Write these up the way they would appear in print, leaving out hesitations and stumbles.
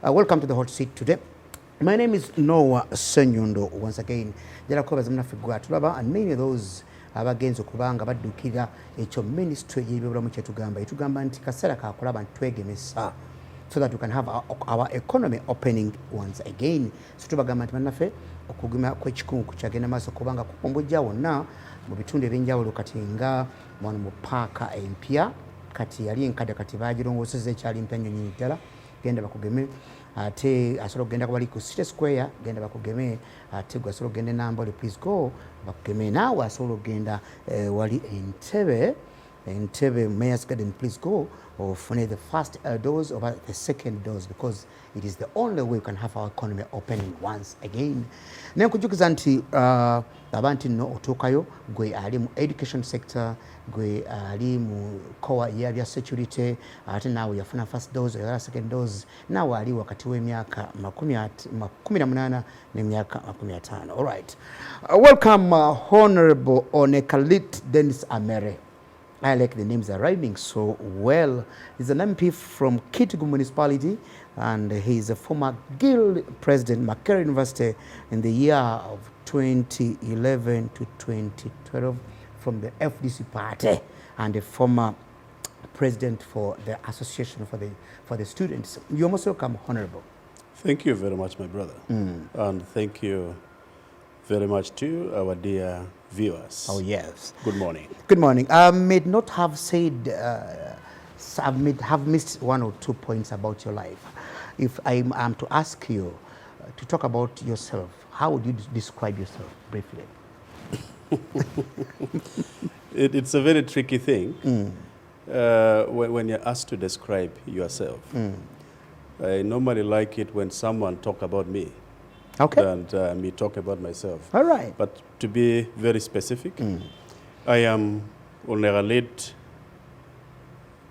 Welcome to the hot seat today. My name is Noah Senyundo. Once again, jala kubaza mnafigwa tulaba and many of those abagenzo kubanga baddukira ekyo ministry y'ebyobulamu kyetugamba etugamba nti kaseera kakulaba ntwegemesa so that we can have our economy opening once again. So tubagamba nti bannaffe okuguma kw'ekikungu kyagenda maaso kubanga kukombojja wonna mu bitundu ebyenjawulo kati nga wano mu paaka empya kati yali enkadde kati bagirongoosezza ekyali mpya nnyo nnyini ddala genda bakugeme ate asobola okugenda wali ku City Square genda bakugeme ate gwe asobola okugenda Nambole please go bakugeme naawe asobola okugenda wali Entebbe Mayor's Garden please go ofune the first dose or the second dose because it is the only way we can have our economy opening once again. Nenkujukiza nti abantu nno otuukayo gwe ali mu education sector gwe ali mu kowa ya security ate naawe yafuna first dose or second dose naawe ali wakati w'emyaka 18 n'emyaka 50. All right. Welcome Honorable Oneka Dennis Amere. I like the names are rhyming so well. He's an MP from Kitgum Municipality and he's a former Guild President, Makerere University in the year of 2011 to 2012 from the FDC party and a former president for the association for the students. You're most welcome, Honorable. Thank you very much, my brother. And thank you very much to our dear viewers. Oh, yes. Good morning. Good morning. I may not have said, I may have missed one or two points about your life. If I am to ask you to talk about yourself, how would you describe yourself briefly? It's a very tricky thing when you're asked to describe yourself. I normally like it when someone talk about me. Okay. And me talk about myself. All right. But to be very specific, I am Oneka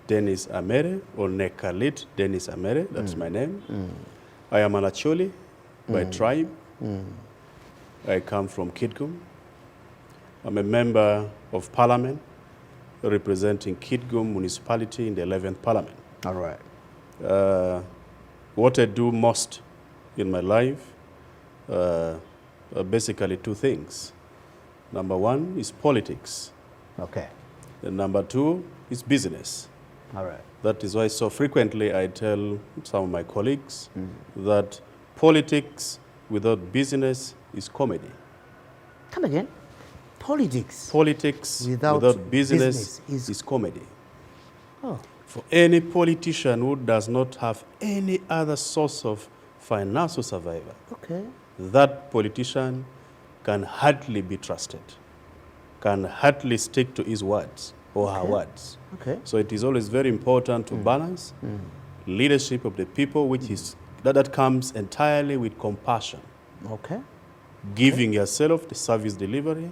Dennis Amere, Oneka Dennis Amere, that's my name. I am an Acholi by tribe. I come from Kitgum. I'm a member of parliament representing Kitgum municipality in the 11th parliament. All right. What I do most in my life basically two things. Number one is politics. Okay. And number two is business. All right. That is why so frequently I tell some of my colleagues that politics without business is comedy. Come again. Politics. Politics without business is comedy. Oh. For any politician who does not have any other source of financial survival, Okay. that politician can hardly be trusted, can hardly stick to his words or her words. Okay. So it is always very important to balance leadership of the people, which is that comes entirely with compassion, Okay. giving yourself the service delivery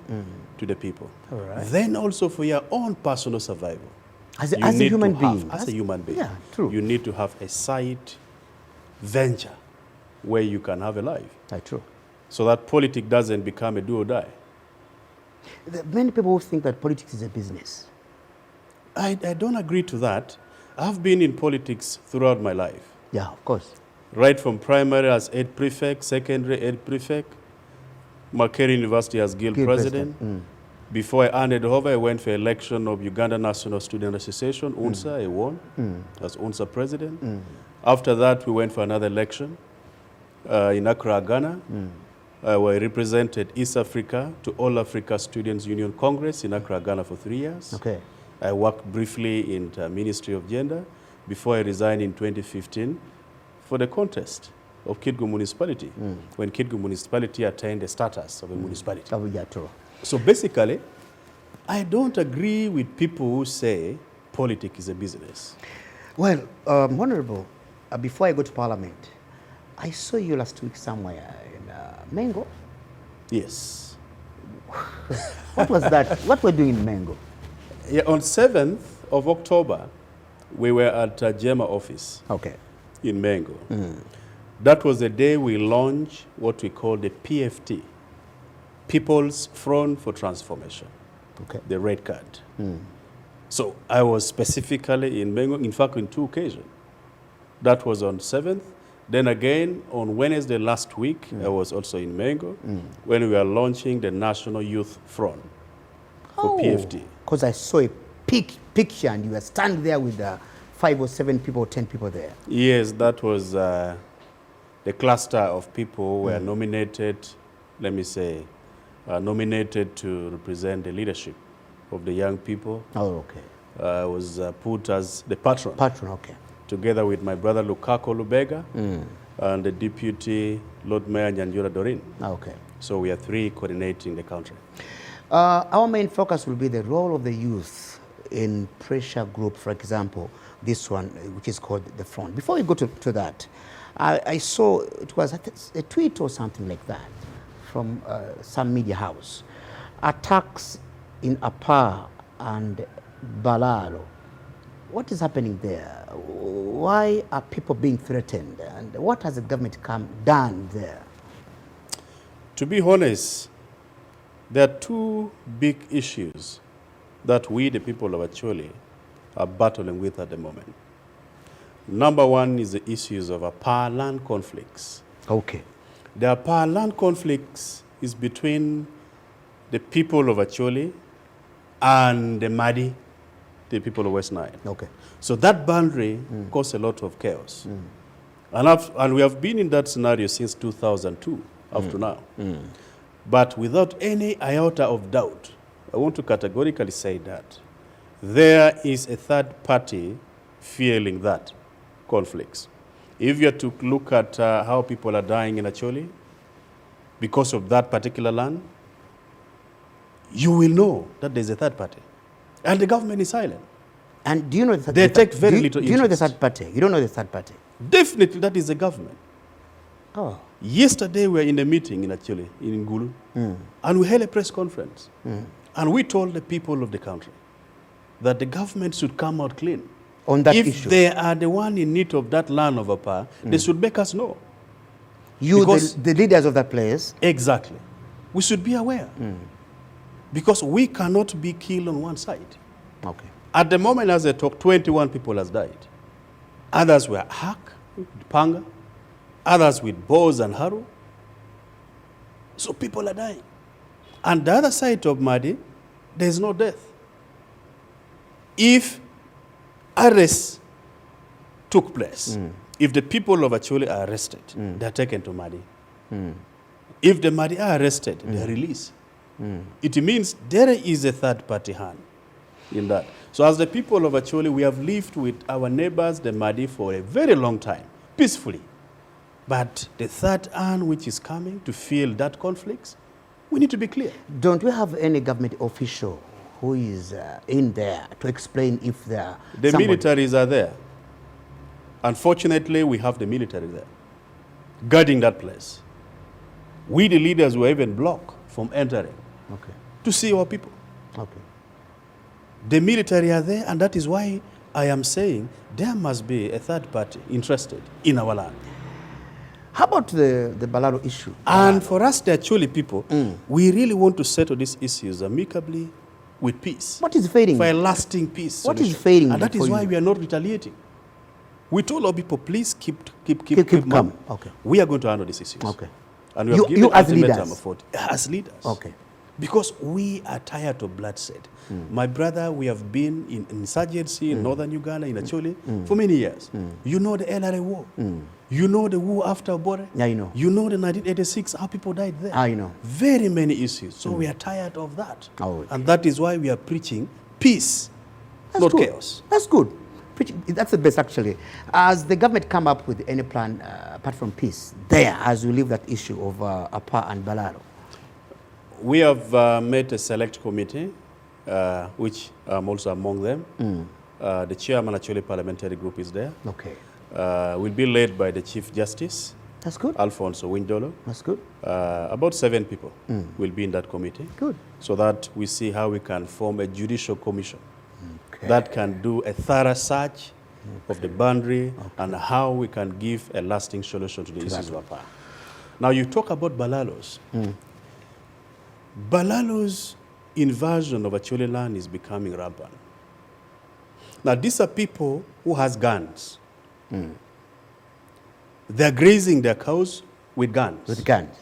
to the people. All right. Then also for your own personal survival. As a human being. As a human being. Yeah, true. You need to have a side venture where you can have a life. That's true. So that politics doesn't become a do or die. Many people think that politics is a business. I don't agree to that. I've been in politics throughout my life. Yeah, of course. Right from primary as head prefect, secondary head prefect, Makerere University as guild president. Before I handed over, I went for election of Uganda National Student Association, UNSA, I won as UNSA president. After that, we went for another election in Accra, Ghana. I represented East Africa to All Africa Students Union Congress in Accra, Ghana for 3 years. Okay. I worked briefly in the Ministry of Gender before I resigned in 2015 for the contest of Kitgum Municipality, when Kitgum Municipality attained the status of a municipality. Oh, yeah, true. So basically, I don't agree with people who say politics is a business. Well, Honorable, before I go to Parliament, I saw you last week somewhere in Mengo. Yes. What was that? What were you doing in Mengo? Yeah, on 7th of October, we were at GEMA office Okay. in Mengo. That was the day we launched what we call the PFT, People's Front for Transformation, Okay. the red card. So I was specifically in Mengo, in fact, on 2 occasions. That was on 7th Then again, on Wednesday last week, I was also in Mengo when we were launching the National Youth Front for PFT. Because I saw a picture and you were standing there with 5 or 7 people or 10 people there. Yes, that was the cluster of people who were nominated, let me say, nominated to represent the leadership of the young people. Oh, okay. Was put as the patron. Patron, okay. Together with my brother Lukako Lubega and the deputy Lord Mayor Nyanjura Dorin. Okay. So we are 3 coordinating the country. Our main focus will be the role of the youth in pressure group, for example, this one, which is called the Front. Before we go to that, I saw it was a tweet or something like that from some media house. Attacks in Apa and Balalo. What is happening there? Why are people being threatened? And what has the government done there? To be honest, there are 2 big issues that we, the people of Acholi, are battling with at the moment. Number 1 is the issues of Apa land conflicts. Okay. The Apa land conflicts is between the people of Acholi and the Madi, the people of West Nile. Okay. So that boundary caused a lot of chaos. And we have been in that scenario since 2002 up to now. But without any iota of doubt, I want to categorically say that there is a third party fueling that conflicts. If you are to look at how people are dying in Acholi because of that particular land, you will know that there's a third party. And the government is silent. And do you know the third They take very little Do you know the interest. third party? You don't know the third party? Definitely, that is the government. Oh. Yesterday, we were in a meeting in Acholi, in Ngulu, and we held a press conference. And we told the people of the country that the government should come out clean. On that if issue? they are the one in need of that land of Apa, they should make us know. You, Because- the leaders of that place? Exactly. We should be aware. Because we cannot be killed on one side. Okay. At the moment as I talk, 21 people has died. Others were hacked, panga. Others with bows and harrow. So people are dying. And the other side of Madi, there's no death. If arrests took place, if the people of Acholi are arrested, they are taken to Madi. If the Madi are arrested, they are released. It means there is a third party hand in that. So as the people of Acholi, we have lived with our neighbors, the Madi, for a very long time, peacefully. But the third hand which is coming to fuel that conflict, we need to be clear. Don't we have any government official who is in there to explain if there are The somebody- militaries are there. Unfortunately, we have the military there, guarding that place. We, the leaders, were even blocked from entering Okay. to see our people. Okay. The military are there, and that is why I am saying there must be a third party interested in our land. How about the Balalo issue? And for us, the Acholi people, we really want to settle these issues amicably with peace. What is failing? For a lasting peace. What is solution. failing And that is for why you? we are not retaliating. We told our people, please keep calm. mum. Okay. We are going to handle these issues. Okay. And we You- have given you as ultimatum leaders? of 40 as leaders. Okay. Because we are tired of bloodshed. My brother, we have been in insurgency in northern Uganda, in Acholi, for many years. You know the LRA war. You know the war after Bore. Yeah, I know. You know the 1986, how people died there. I know. Very many issues. So we are tired of that. Oh, okay. And that is why we are preaching peace, That's not good. chaos. That's good. That's the best, actually. Has the government come up with any plan, apart from peace, there, as we leave that issue of Apa and Balalo? We have made a select committee, which I'm also among them. The chairman actually parliamentary group is there. Okay. Will be led by the Chief Justice, That's good. Alfonso Windolo. That's good. About 7 people will be in that committee. Good. So that we see how we can form a judicial commission Okay. that can do a thorough search of the boundary and how we can give a lasting solution to the issues of Apa. Now you talk about Balalos. Balalo's invasion of Acholi land is becoming rampant. Now these are people who has guns. They're grazing their cows with guns. With guns.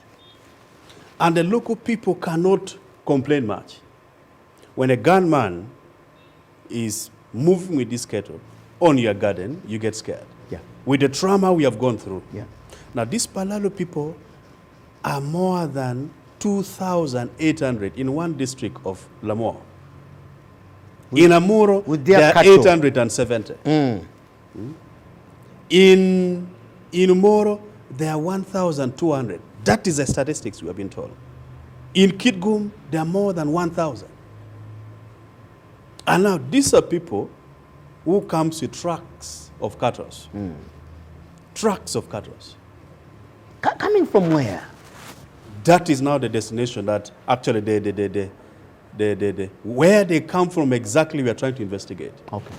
And the local people cannot complain much. When a gunman is moving with this cattle on your garden, you get scared. Yeah. With the trauma we have gone through. Yeah. Now, these Balalo people are more than 2,800 in one district of Lamour. In Amuro, with their there are cattle. 870. In Umoro, there are 1,200. That is the statistics we have been told. In Kitgum, there are more than 1,000. And now these are people who comes with trucks of cattle. Trucks of cattle. Coming from where? That is now the destination that actually where they come from exactly we are trying to investigate. Okay.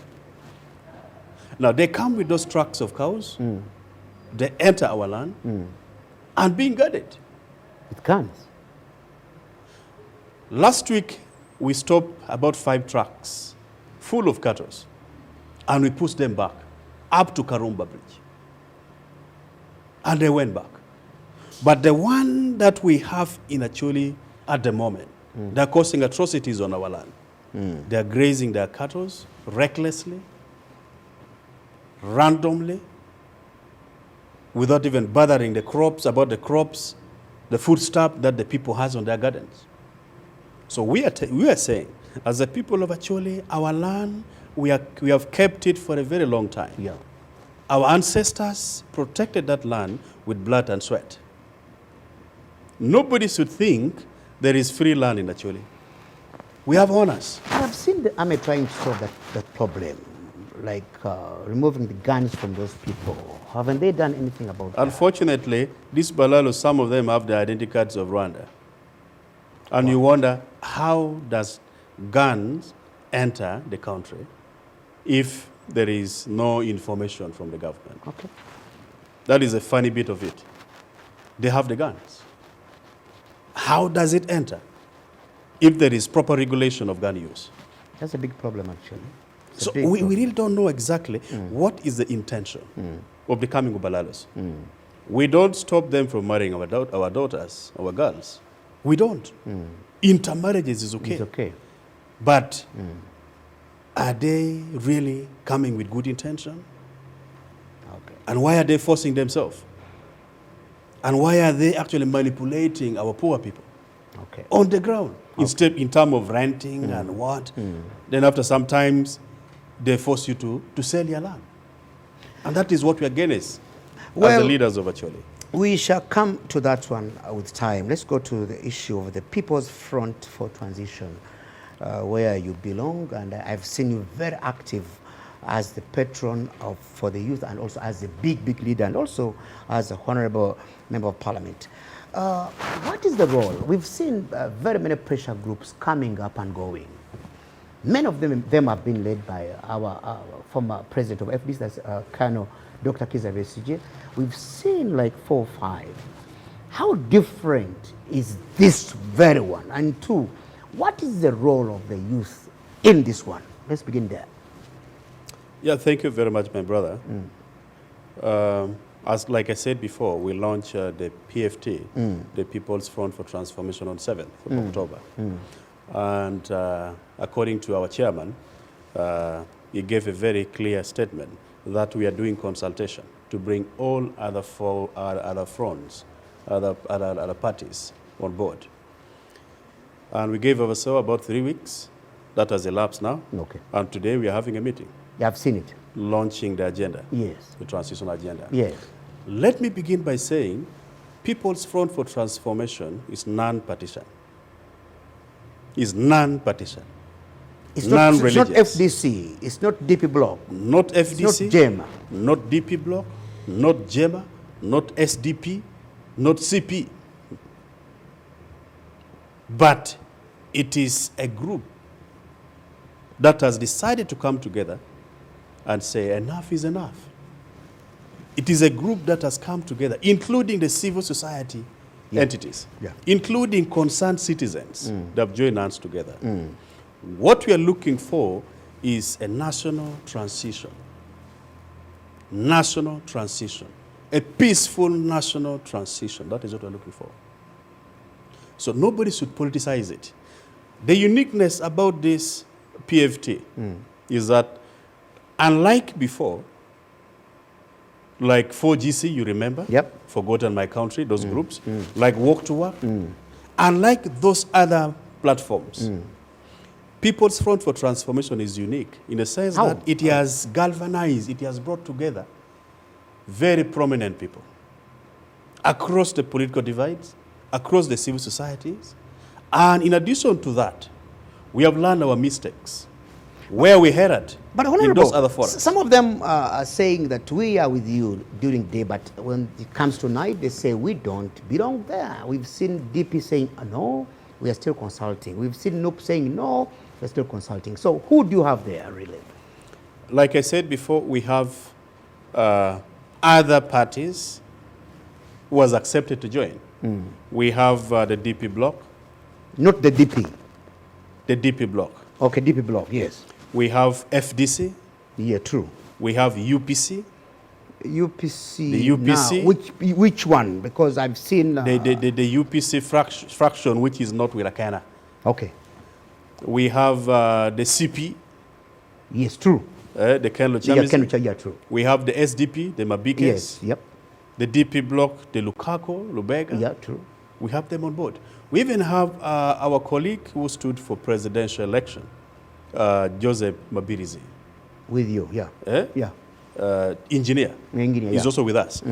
Now they come with those trucks of cows, they enter our land and being guarded. With guns. Last week we stopped about 5 trucks full of cattle and we pushed them back up to Karumba Bridge. And they went back. But the one that we have in Acholi at the moment, they're causing atrocities on our land. They're grazing their cattle recklessly, randomly, without even bothering the crops, about the crops, the food stuff that the people has on their gardens. So we are saying, as the people of Acholi, our land, we have kept it for a very long time. Yeah. Our ancestors protected that land with blood and sweat. Nobody should think there is free land in Acholi. We have owners. I have seen the army trying to solve that problem, like removing the guns from those people. Haven't they done anything about that? Unfortunately, these Balalo, some of them have the identity cards of Rwanda. And you wonder, how does guns enter the country if there is no information from the government? Okay. That is a funny bit of it. They have the guns. How does it enter if there is proper regulation of gun use? That's a big problem, actually. So we really don't know exactly what is the intention of becoming Ubalalos. We don't stop them from marrying our daughters, our girls. We don't. Intermarriages is okay. It's okay. But are they really coming with good intention? Okay. And why are they forcing themselves? And why are they actually manipulating our poor people? Okay. On the ground. Instead, in terms of renting and what. Then after some times, they force you to sell your land. And that is what we are against as the leaders of Acholi. We shall come to that one with time. Let's go to the issue of the People's Front for Transition, where you belong. And I've seen you very active as the patron for the youth, and also as a big leader, and also as a honorable member of parliament. What is the role? We've seen very many pressure groups coming up and going. Many of them have been led by our former president of FDC, that's Colonel Dr. Kizza Besigye. We've seen like 4 or 5. How different is this very one? And 2, what is the role of the youth in this one? Let's begin there. Yeah, thank you very much, my brother. As like I said before, we launched the PFT, the People's Front for Transformation, on 7th of October. And according to our chairman, he gave a very clear statement that we are doing consultation to bring all other fronts, other parties on board. And we gave ourselves about 3 weeks. That has elapsed now. Okay. And today we are having a meeting. You have seen it? Launching the agenda. Yes. The transition agenda. Yes. Let me begin by saying People's Front for Transformation is non-partisan. Is non-partisan. It's not non-religious. FDC. It's not DP Bloc. Not FDC. It's not JEMA. Not DP Bloc. Not JEMA. Not SDP. Not CP. But it is a group that has decided to come together and say enough is enough. It is a group that has come together, including the civil society entities, including concerned citizens that have joined hands together. What we are looking for is a national transition. National transition. a peaceful national transition. That is what we're looking for. So nobody should politicize it. The uniqueness about this PFT is that, unlike before, like 4GC, you remember? Yep. Forgotten My Country, those groups, like Walk to Work, unlike those other platforms, People's Front for Transformation is unique in the sense that it has galvanized, it has brought together very prominent people across the political divides, across the civil societies. And in addition to that, we have learned our mistakes, where we headed in those other forums. Some of them are saying that we are with you during day, but when it comes to night, they say we don't belong there. We've seen DP saying, no, we are still consulting. We've seen NUP saying, no, we're still consulting. So who do you have there, really? Like I said before, we have other parties who has accepted to join. We have the DP bloc. Not the DP. The DP bloc. Okay, DP bloc, yes. We have FDC. Yeah, true. We have UPC. UPC. The UPC. Now, which one? Because I've seen... the UPC fraction, which is not with Akana. Okay. We have the CP. Yes, true. The Kenlo Chamizi. Yeah, true. We have the SDP, the Mabikes. Yes, yep. The DP bloc, the Lukako, Lubega. Yeah, true. We have them on board. We even have our colleague who stood for presidential election, Joseph Mabirizi. With you, yeah. Yeah. Engineer. He's also with us.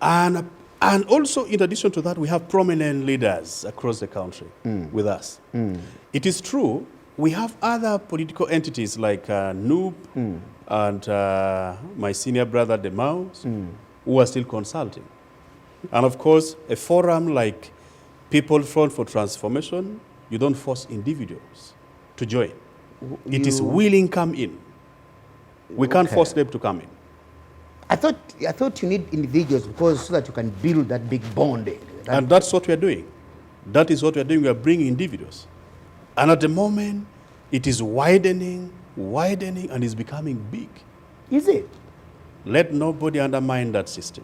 And also, in addition to that, we have prominent leaders across the country with us. It is true, we have other political entities like NUP and my senior brother, the Maus, who are still consulting. And of course, a forum like People's Front for Transformation, you don't force individuals to join. It is willing come in. We can't force them to come in. I thought you need individuals because so that you can build that big bonding. And that's what we are doing. That is what we are doing. We are bringing individuals. And at the moment, it is widening, and is becoming big. Is it? Let nobody undermine that system.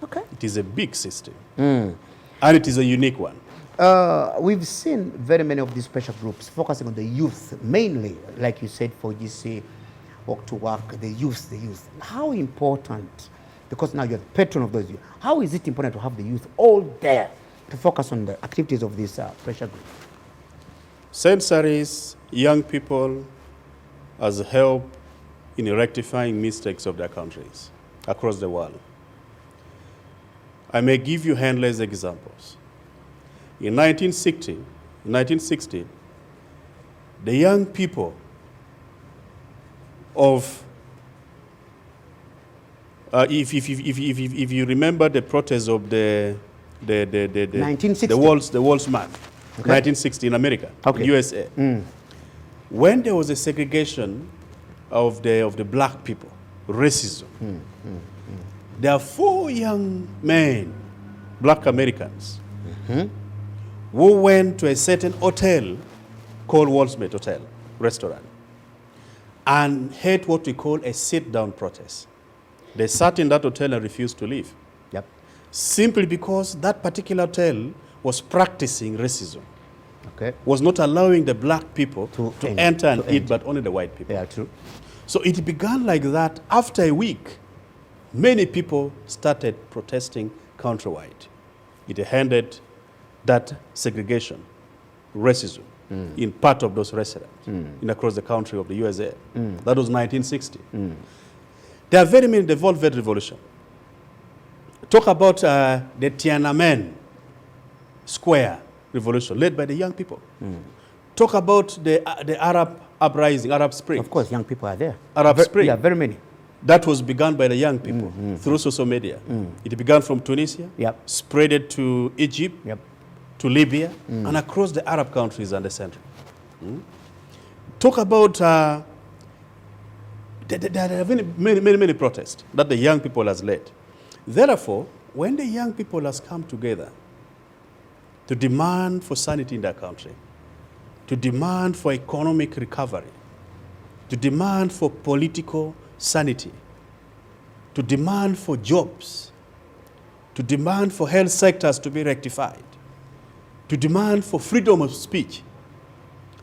Okay. It is a big system. And it is a unique one. We've seen very many of these pressure groups focusing on the youth, mainly, like you said, for GC, Walk to Work, the youth. How important, because now you're the patron of those youth, how is it important to have the youth all there to focus on the activities of this pressure group? Centuries, young people as help in rectifying mistakes of their countries across the world. I may give you endless examples. In 1960, the young people of, if you remember the protest of the 1960. the world's man, 1960 in America, in USA, when there was a segregation of the black people, racism, there are 4 young men, black Americans, who went to a certain hotel called Walsmith Hotel restaurant and had what we call a sit-down protest. They sat in that hotel and refused to leave. Yep. Simply because that particular hotel was practicing racism. Okay. Was not allowing the black people to enter and eat, but only the white people. Yeah, true. So it began like that. After a week, many people started protesting countrywide. It ended that segregation, racism, in part of those restaurants in across the country of the USA. That was 1960. There are very many, the Velvet Revolution. Talk about the Tiananmen Square Revolution led by the young people. Talk about the Arab uprising, Arab Spring. Of course, young people are there. Arab Spring. Yeah, very many. That was begun by the young people through social media. It began from Tunisia, spread it to Egypt, to Libya, and across the Arab countries and the Central. Talk about, there are many protests that the young people has led. Therefore, when the young people has come together to demand for sanity in their country, to demand for economic recovery, to demand for political sanity, to demand for jobs, to demand for health sectors to be rectified, to demand for freedom of speech,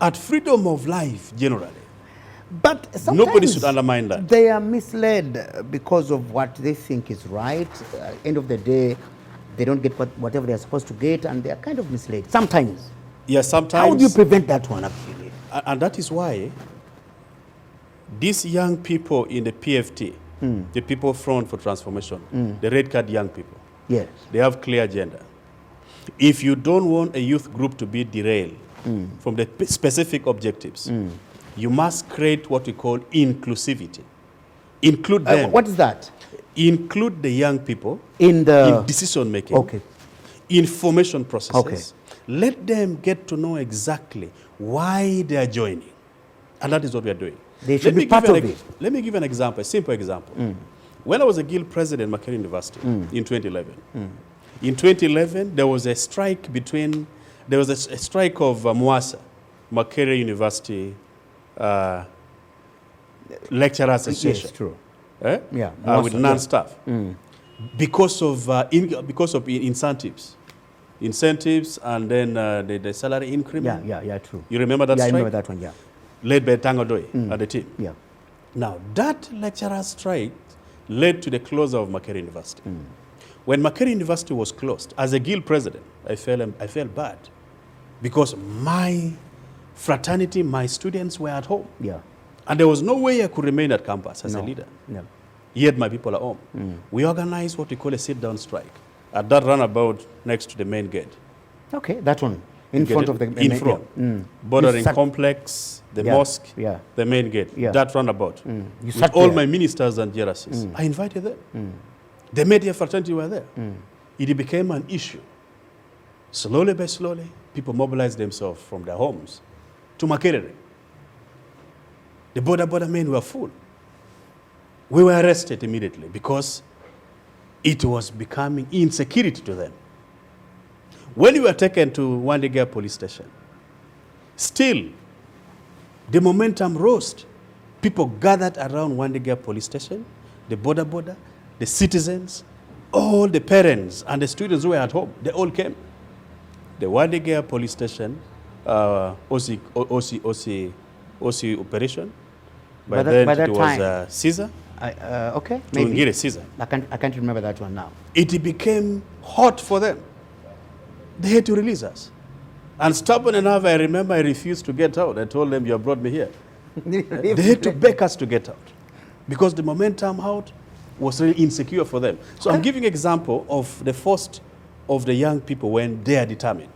and freedom of life generally. But Nobody should sometimes undermine that. they are misled because of what they think is right. End of the day, they don't get whatever they're supposed to get, and they are kind of misled sometimes. Yes, sometimes. How do you prevent that one, actually? And that is why these young people in the PFT, the People Front for Transformation, the red card young people, Yes. they have clear agenda. If you don't want a youth group to be derailed from the specific objectives, you must create what we call inclusivity. Include them. What is that? Include the young people In decision making, Okay. information processes. Okay. Let them get to know exactly why they are joining. And that is what we are doing. They should be part of it. Let me give an example, a simple example. When I was a guild president at Makerere University in 2011, in 2011, there was a strike a strike of MWASA, Makerere University Lecturers Association. Yes, true. Eh? Yeah, with non-staff. Because of incentives. Incentives and then the salary increment. Yeah, true. You remember that strike? I remember that one, yeah. Led by Tango Doi at the team. Yeah. Now, that lecturer strike led to the closure of Makerere University. When Makerere University was closed, as a guild president, I felt bad because my fraternity, my students were at home. Yeah. And there was no way I could remain at campus as a leader. No. Yet my people are home. We organized what we call a sit-down strike at that runabout next to the main gate. Okay, that one. In front of the in front, bordering complex, the mosque, the main gate, that runabout. With all my ministers and JRCs. I invited them. The media fraternity were there. It became an issue. Slowly by slowly, people mobilized themselves from their homes to Makerere. The border men were full. We were arrested immediately because it was becoming insecurity to them. When we were taken to Wandiga police station, still the momentum rose. People gathered around Wandiga police station, the border, the citizens, all the parents and the students who were at home, they all came. The Wandiga police station, OC operation, by then it was Caesar. Okay, maybe. To Caesar. I can't remember that one now. It became hot for them. They had to release us. And stubborn enough, I remember I refused to get out. I told them, you have brought me here. They had to beg us to get out because the momentum out was really insecure for them. So I'm giving an example of the first of the young people when they are determined.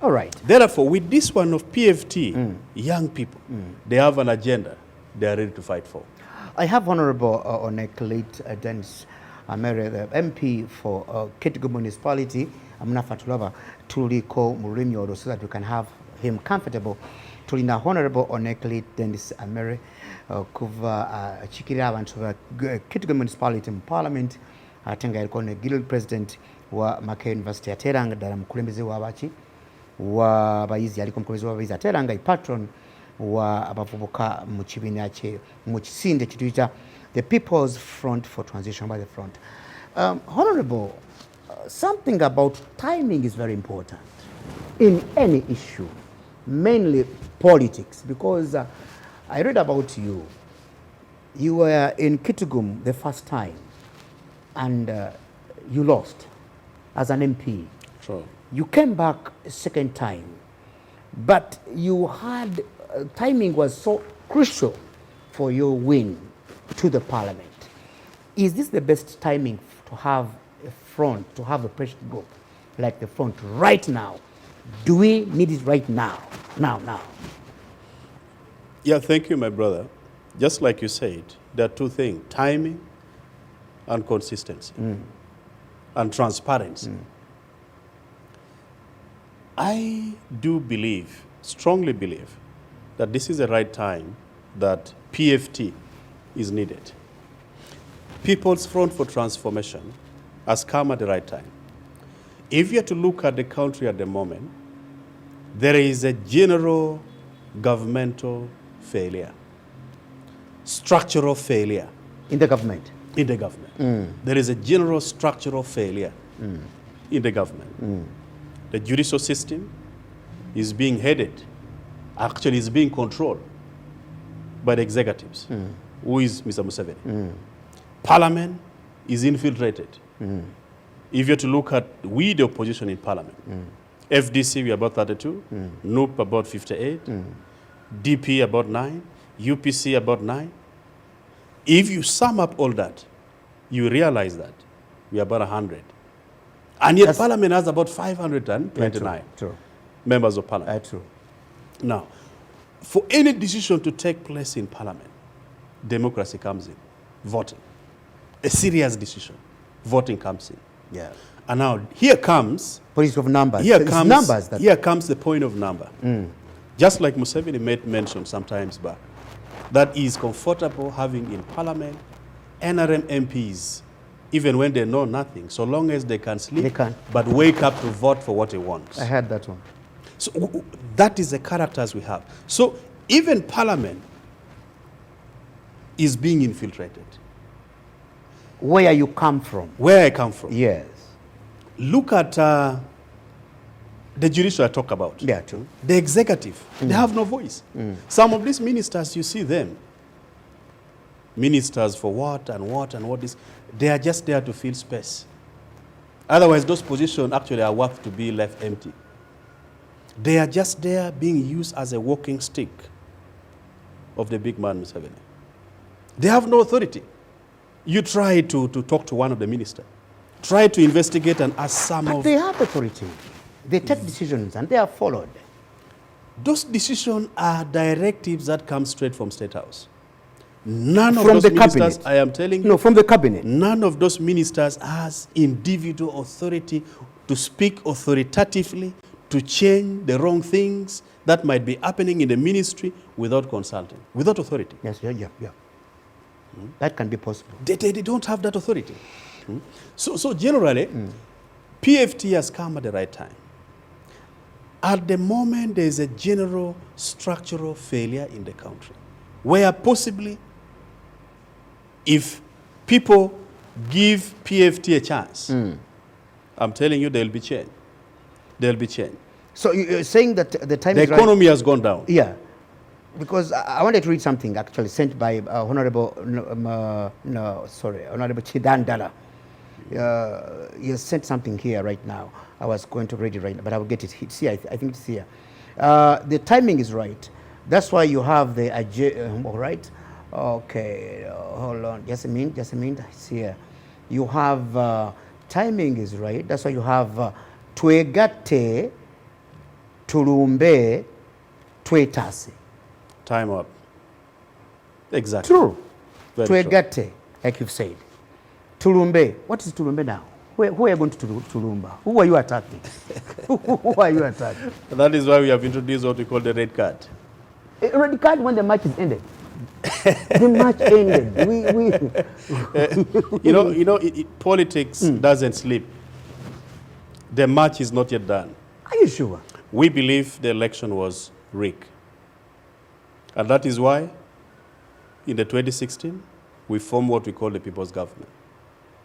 All right. Therefore, with this one of PFT, young people, they have an agenda they are ready to fight for. I have Honorable Oneka Dennis Amere, the MP for Kitugu Municipality. Amnafatulava tuliko mulimi so that we can have him comfortable. Tulina Honorable Oneka Dennis Amere kuva chikira abantu ba Kitugu Municipality in Parliament atenga yaliko ne guild president wa Makerere University ateranga dala mukulembeze wabachi wa bayizi yaliko mukulembeze wa bayizi ateranga patron wa abavubuka mu kibiina kye mu kisinde kituyita the People's Front for Transition by the Front. Honorable, something about timing is very important in any issue, mainly politics, because I read about you. You were in Kitgum the first time and you lost as an MP. Sure. You came back a second time, but you had timing was so crucial for your win to the parliament. Is this the best timing to have a front, to have a pressure group like the front right now? Do we need it right now? Now. Yeah, thank you, my brother. Just like you said, there are two things, timing and consistency and transparency. I do believe, strongly believe, that this is the right time that PFT is needed. People's Front for Transformation has come at the right time. If you are to look at the country at the moment, there is a general governmental failure, structural failure. In the government? In the government. There is a general structural failure in the government. The judicial system is being headed, actually is being controlled by the executives, who is Mr. Museveni. Parliament is infiltrated. If you're to look at we, the opposition in Parliament, FDC, we are about 32, NUP about 58, DP about 9, UPC about 9. If you sum up all that, you realize that we are about 100. And yet Parliament has about 529 True. members of Parliament. True. Now, for any decision to take place in Parliament, democracy comes in, voting. A serious decision, voting comes in. Yeah. And now here comes Policy of numbers. Here It's comes numbers that here comes the point of number. Just like Museveni made mention sometimes back, that he is comfortable having in Parliament NRM MPs, even when they know nothing, so long as they can sleep, They can. but wake up to vote for what he wants. I heard that one. So that is the characters we have. So even Parliament is being infiltrated. Where you come from. Where I come from. Yes. Look at the judicial I talk about. Yeah, true. The executive, they have no voice. Some of these ministers, you see them, ministers for what and what and what is, they are just there to fill space. Otherwise, those positions actually are worth to be left empty. They are just there being used as a walking stick of the big man, Museveni. They have no authority. You try to talk to one of the ministers. Try to investigate and ask some But of... they have authority. They take decisions and they are followed. Those decisions are directives that come straight from State House. None of From those the ministers, cabinet. I am telling you, No, from the cabinet. none of those ministers has individual authority to speak authoritatively, to change the wrong things that might be happening in the ministry without consulting, without authority. Yes, yeah. That can be possible. They don't have that authority. So generally, PFT has come at the right time. At the moment, there is a general structural failure in the country, where possibly, if people give PFT a chance, I'm telling you, there will be change. There will be change. So you're saying that the time The is right? economy has gone down. Yeah. Because I wanted to read something actually sent by Honorable Chidandala. You sent something here right now. I was going to read it right now, but I will get it. It's here. I think it's here. The timing is right. That's why you have the all right. Okay, hold on. Just a minute. It's here. You have timing is right. That's why you have twegate tulumbe twetase. Time up. Exactly. True. Very true. Twegate, like you've said. Tulumbe. What is Tulumbe now? Who are you going to Tulumba? Who are you attacking? Who are you attacking? That is why we have introduced what we call the red card. A red card when the match is ended. The match ended. Politics doesn't sleep. The match is not yet done. Are you sure? We believe the election was rigged. And that is why, in the 2016, we formed what we call the People's Government.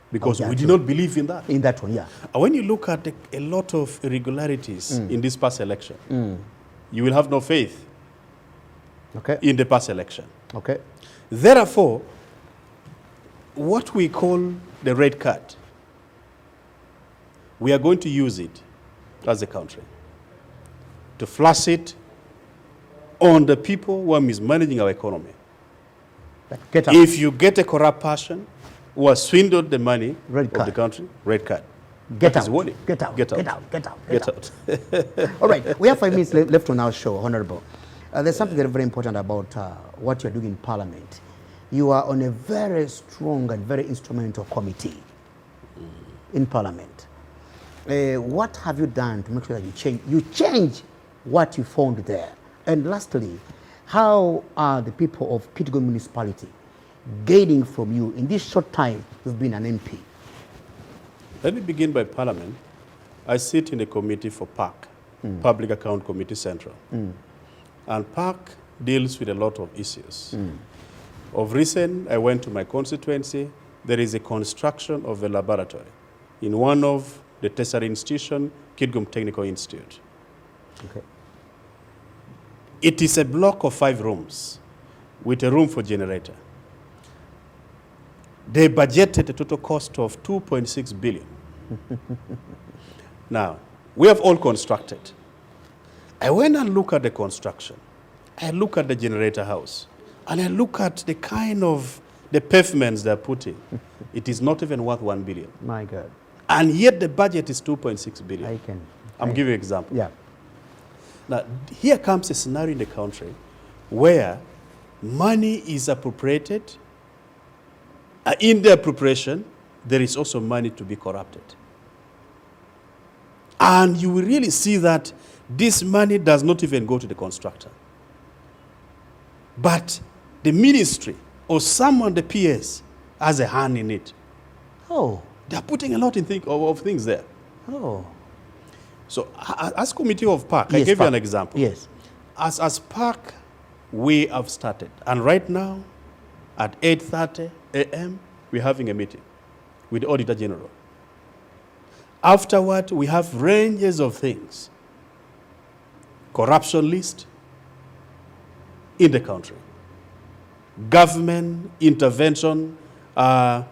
Because we did not believe in that. In that one, yeah. And when you look at a lot of irregularities in this past election, you will have no faith in the past election. Okay. Therefore, what we call the red card, we are going to use it as a country to flash it on the people who are mismanaging our economy. Get out. If you get a corrupt person who has swindled the money Red of card. the country, red card. Get That is out. warning. Get out. Get out. Get out. Get out. Get out. All right. We have 5 minutes left on our show, Honorable. There's something very important about what you're doing in Parliament. You are on a very strong and very instrumental committee in Parliament. What have you done to make sure that you change what you found there? And lastly, how are the people of Pittsburgh Municipality gaining from you in this short time you've been an MP? Let me begin by Parliament. I sit in the committee for PAC, Public Account Committee Central. And PAC deals with a lot of issues. Of recent, I went to my constituency. There is a construction of a laboratory in one of the tertiary institution, Kitgum Technical Institute. Okay. It is a block of 5 rooms with a room for generator. They budgeted a total cost of 2.6 billion. Now, we have all constructed. I went and look at the construction. I look at the generator house. And I look at the kind of the pavements they're putting. It is not even worth 1 billion. My God. And yet the budget is 2.6 billion. I'm giving you an example. Yeah. Now, here comes a scenario in the country where money is appropriated. In the appropriation, there is also money to be corrupted. And you will really see that this money does not even go to the constructor. But the ministry or someone, the PS, has a hand in it. Oh. They're putting a lot of things there. Oh. So as Committee of Park, Yes, I gave Park. you an example. Yes. As Park, we have started. And right now, at 8:30 a.m., we're having a meeting with the Auditor General. Afterward, we have ranges of things. Corruption list in the country. Government intervention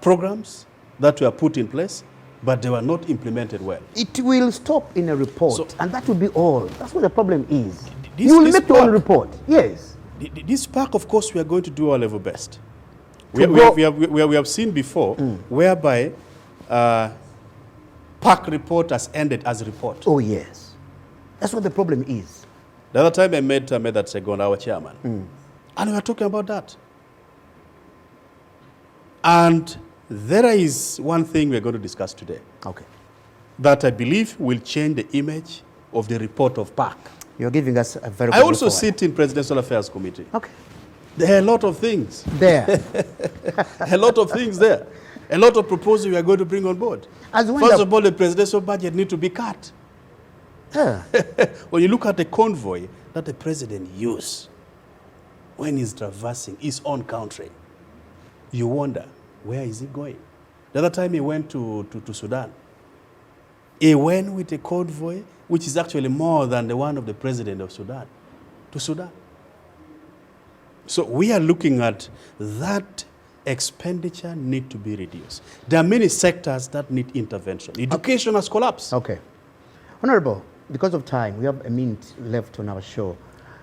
programs that were put in place, but they were not implemented well. It will stop in a report, So- and that will be all. That's what the problem is. This- You will this make your own part- report. Yes. This Park, of course, we are going to do our level best. To We have seen before whereby Park report has ended as report. Oh, yes. That's what the problem is. The other time I met that Segon, our chairman, and we were talking about that. And there is one thing we're going to discuss today Okay. that I believe will change the image of the report of Park. You're giving us a very I good also report. sit in Presidential Affairs Committee. Okay. There are a lot of things. There. A lot of things there. A lot of proposals we are going to bring on board. As when First the- of all, the presidential budget need to be cut. Yeah. When you look at the convoy that the president used when he's traversing his own country, you wonder, where is he going? The other time he went to Sudan, he went with a convoy which is actually more than the one of the president of Sudan, to Sudan. So we are looking at that expenditure need to be reduced. There are many sectors that need intervention. Education has collapsed. Okay. Honorable, because of time, we have a minute left on our show.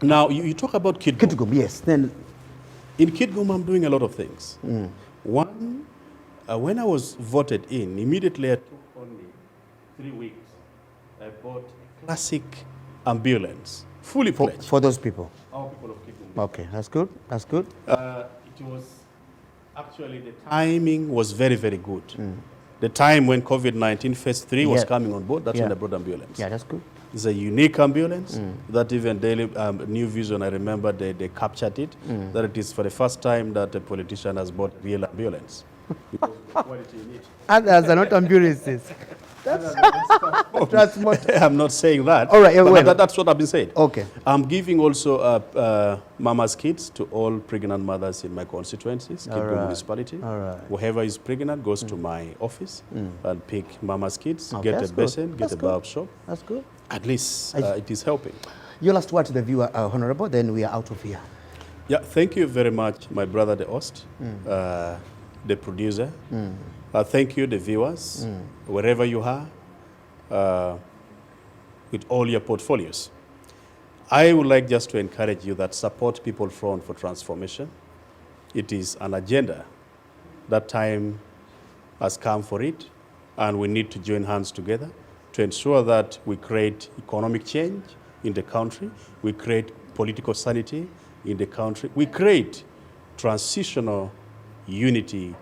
Now, you talk about Kitgum. Kitgum, yes. Then, In Kitgum, I'm doing a lot of things. One, when I was voted in, immediately I took only 3 weeks. I bought a classic ambulance, fully fledged. for those people. Our people of Kitgum. Okay, that's good. That's good. It was actually, the timing was very, very good. The time when COVID-19 phase 3 was Yeah. coming on board, that's Yeah. when I brought ambulance. Yeah, that's good. It's a unique ambulance that even Daily New Vision, I remember they captured it, that it is for the first time that a politician has bought real ambulance. Because of the quality in it. Others are not ambulances. Transport. I'm not saying that. All right, yeah, but wait. that's what I've been saying. Okay. I'm giving also mama's kits to all pregnant mothers in my constituencies, Kitgum right. municipality. All right. Whoever is pregnant goes to my office and pick mama's kits, Okay, get that's a good. basin, get That's a good. barb shop. That's good. At least it is helping. Your last word to the viewer, Honorable, then we are out of here. Yeah, thank you very much, my brother, the host, the producer. Thank you, the viewers, wherever you are, with all your portfolios. I would like just to encourage you that support People Front for Transformation. It is an agenda. That time has come for it, and we need to join hands together to ensure that we create economic change in the country, we create political sanity in the country, we create transitional unity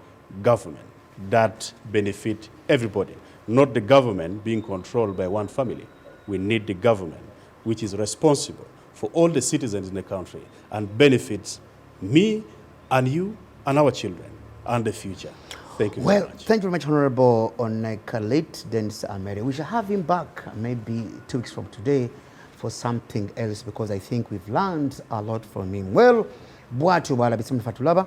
government that benefit everybody, not the government being controlled by one family. We need the government which is responsible for all the citizens in the country and benefits me and you and our children and the future. Thank you very Well, much. thank you very much, Honorable Oneka, late Dennis Amere. We shall have him back maybe 2 weeks from today for something else, because I think we've learned a lot from him. Well, Bwatu Bala Bisim Fatulaba.